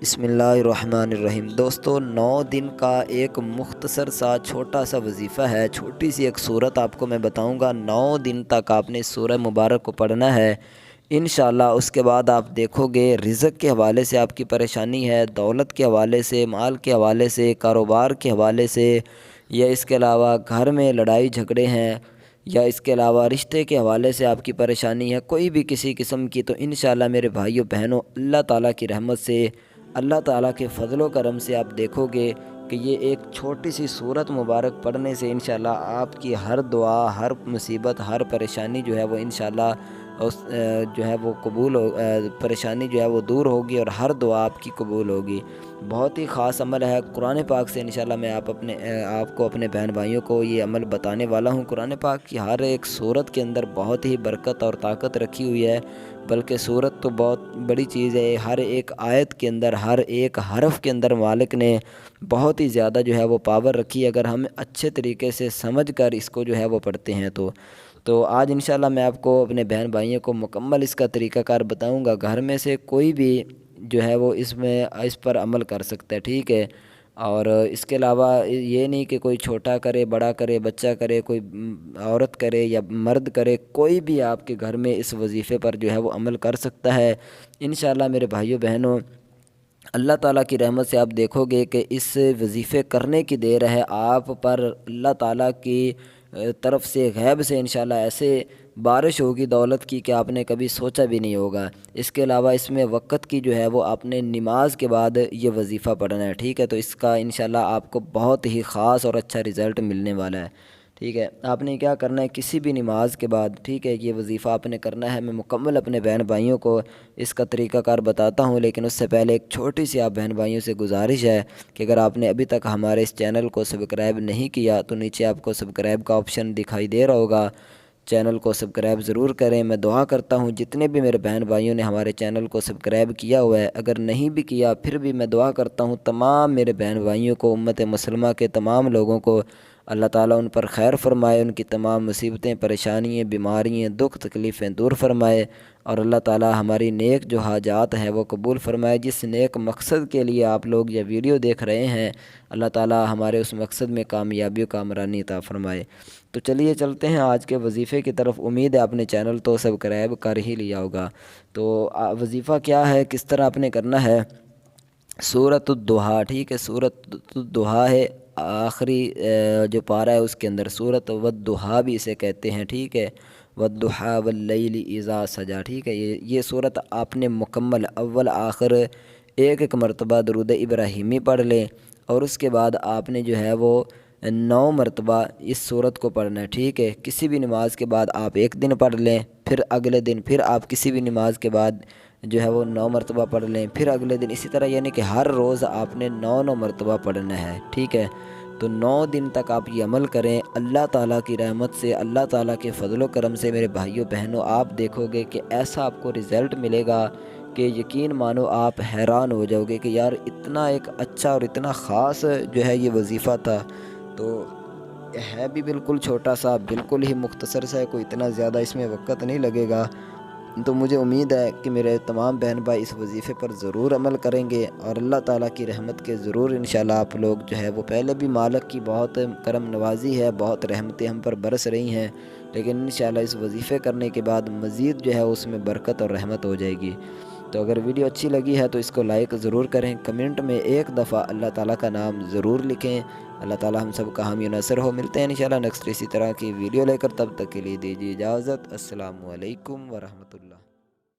بسم اللہ الرحمن الرحیم۔ دوستو 9 دن کا ایک مختصر سا چھوٹا سا وظیفہ ہے، چھوٹی سی ایک صورت آپ کو میں بتاؤں گا۔ 9 دن تک آپ نے سورہ مبارک کو پڑھنا ہے انشاءاللہ۔ اس کے بعد آپ دیکھو گے رزق کے حوالے سے آپ کی پریشانی ہے، دولت کے حوالے سے، مال کے حوالے سے، کاروبار کے حوالے سے، یا اس کے علاوہ گھر میں لڑائی جھگڑے ہیں، یا اس کے علاوہ رشتے کے حوالے سے آپ کی پریشانی ہے، کوئی بھی کسی قسم کی، تو انشاءاللہ میرے بھائیو بہنوں اللہ تعالیٰ کی رحمت سے، اللہ تعالیٰ کے فضل و کرم سے آپ دیکھو گے کہ یہ ایک چھوٹی سی سورت مبارک پڑھنے سے انشاءاللہ آپ کی ہر دعا، ہر مصیبت، ہر پریشانی جو ہے وہ انشاءاللہ جو ہے وہ قبول ہو، پریشانی جو ہے وہ دور ہوگی اور ہر دعا آپ کی قبول ہوگی۔ بہت ہی خاص عمل ہے قرآن پاک سے، انشاءاللہ میں آپ کو اپنے بہن بھائیوں کو یہ عمل بتانے والا ہوں۔ قرآن پاک کی ہر ایک سورت کے اندر بہت ہی برکت اور طاقت رکھی ہوئی ہے، بلکہ سورت تو بہت بڑی چیز ہے۔ ہر ایک آیت کے اندر، ہر ایک حرف کے اندر مالک نے بہت ہی زیادہ جو ہے وہ پاور رکھی ہے، اگر ہم اچھے طریقے سے سمجھ کر اس کو جو ہے وہ پڑھتے ہیں تو آج انشاءاللہ میں آپ کو اپنے بہن بھائیوں کو مکمل اس کا طریقہ کار بتاؤں گا۔ گھر میں سے کوئی بھی جو ہے وہ اس پر عمل کر سکتا ہے، ٹھیک ہے۔ اور اس کے علاوہ یہ نہیں کہ کوئی چھوٹا کرے، بڑا کرے، بچہ کرے، کوئی عورت کرے یا مرد کرے، کوئی بھی آپ کے گھر میں اس وظیفے پر جو ہے وہ عمل کر سکتا ہے انشاءاللہ میرے بھائیو بہنوں۔ اللہ تعالیٰ کی رحمت سے آپ دیکھو گے کہ اس وظیفے کرنے کی دیر ہے، آپ پر اللہ تعالیٰ کی طرف سے غیب سے انشاءاللہ ایسے بارش ہوگی دولت کی کہ آپ نے کبھی سوچا بھی نہیں ہوگا۔ اس کے علاوہ اس میں وقت کی جو ہے وہ آپ نے نماز کے بعد یہ وظیفہ پڑھنا ہے، ٹھیک ہے۔ تو اس کا انشاءاللہ آپ کو بہت ہی خاص اور اچھا رزلٹ ملنے والا ہے، ٹھیک ہے۔ آپ نے کیا کرنا ہے، کسی بھی نماز کے بعد، ٹھیک ہے، یہ وظیفہ آپ نے کرنا ہے۔ میں مکمل اپنے بہن بھائیوں کو اس کا طریقہ کار بتاتا ہوں، لیکن اس سے پہلے ایک چھوٹی سی آپ بہن بھائیوں سے گزارش ہے کہ اگر آپ نے ابھی تک ہمارے اس چینل کو سبسکرائب نہیں کیا تو نیچے آپ کو سبسکرائب کا آپشن دکھائی دے رہا ہوگا، چینل کو سبسکرائب ضرور کریں۔ میں دعا کرتا ہوں جتنے بھی میرے بہن بھائیوں نے ہمارے چینل کو سبسکرائب کیا ہوا ہے، اگر نہیں بھی کیا پھر بھی میں دعا کرتا ہوں تمام میرے بہن بھائیوں کو، امت مسلمہ کے تمام لوگوں کو اللہ تعالیٰ ان پر خیر فرمائے، ان کی تمام مصیبتیں، پریشانیاں، بیماریاں، دکھ تکلیفیں دور فرمائے، اور اللہ تعالیٰ ہماری نیک جو حاجات ہیں وہ قبول فرمائے۔ جس نیک مقصد کے لیے آپ لوگ یہ ویڈیو دیکھ رہے ہیں، اللہ تعالیٰ ہمارے اس مقصد میں کامیابی و کامرانی عطا فرمائے۔ تو چلیے چلتے ہیں آج کے وظیفے کی طرف۔ امید ہے آپ نے چینل تو سبسکرائب کر ہی لیا ہوگا۔ تو وظیفہ کیا ہے، کس طرح آپ نے کرنا ہے، سورۃ الضحیٰ، ٹھیک ہے، سورۃ الضحیٰ ہے، آخری جو پارہ ہے اس کے اندر سورۃ والضحیٰ بھی اسے کہتے ہیں، ٹھیک ہے، والضحیٰ واللیل اذا سجا، ٹھیک ہے۔ یہ سورت آپ نے مکمل اول آخر ایک مرتبہ درود ابراہیمی پڑھ لیں، اور اس کے بعد آپ نے جو ہے وہ 9 مرتبہ اس سورت کو پڑھنا ہے، ٹھیک ہے۔ کسی بھی نماز کے بعد آپ ایک دن پڑھ لیں، پھر اگلے دن پھر آپ کسی بھی نماز کے بعد جو ہے وہ 9 مرتبہ پڑھ لیں، پھر اگلے دن اسی طرح، یعنی کہ ہر روز آپ نے 9 مرتبہ پڑھنا ہے، ٹھیک ہے۔ تو 9 دن تک آپ یہ عمل کریں، اللہ تعالیٰ کی رحمت سے، اللہ تعالیٰ کے فضل و کرم سے میرے بھائیوں بہنوں آپ دیکھو گے کہ ایسا آپ کو رزلٹ ملے گا کہ یقین مانو آپ حیران ہو جاؤ گے کہ یار اتنا ایک اچھا اور اتنا خاص جو ہے یہ وظیفہ تھا۔ تو ہے بھی بالکل چھوٹا سا، بالکل ہی مختصر سا ہے، کوئی اتنا زیادہ اس میں وقت نہیں لگے گا۔ تو مجھے امید ہے کہ میرے تمام بہن بھائی اس وظیفے پر ضرور عمل کریں گے، اور اللہ تعالیٰ کی رحمت کے ضرور انشاءاللہ آپ لوگ جو ہے وہ، پہلے بھی مالک کی بہت کرم نوازی ہے، بہت رحمتیں ہم پر برس رہی ہیں، لیکن انشاءاللہ اس وظیفے کرنے کے بعد مزید جو ہے اس میں برکت اور رحمت ہو جائے گی۔ تو اگر ویڈیو اچھی لگی ہے تو اس کو لائک ضرور کریں، کمنٹ میں ایک دفعہ اللہ تعالیٰ کا نام ضرور لکھیں۔ اللہ تعالیٰ ہم سب کا حامی و ناصر ہو۔ ملتے ہیں انشاءاللہ نیکسٹ اسی طرح کی ویڈیو لے کر، تب تک کے لیے دیجیے اجازت۔ السلام علیکم ورحمۃ اللہ۔